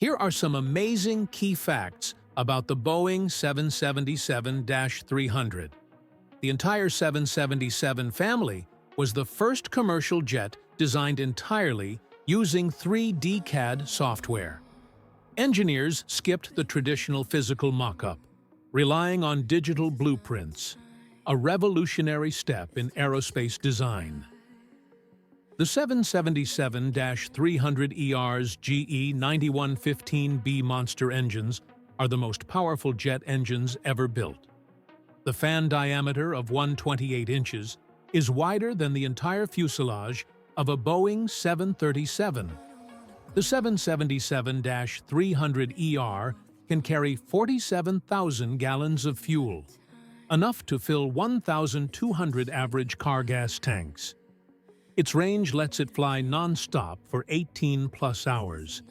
Here are some amazing key facts about the Boeing 777-300. The entire 777 family was the first commercial jet designed entirely using 3D CAD software. Engineers skipped the traditional physical mock-up, relying on digital blueprints, a revolutionary step in aerospace design. The 777-300ER's GE 9115B Monster engines are the most powerful jet engines ever built. The fan diameter of 128 inches is wider than the entire fuselage of a Boeing 737. The 777-300ER can carry 47,000 gallons of fuel, enough to fill 1,200 average car gas tanks. Its range lets it fly non-stop for 18-plus hours,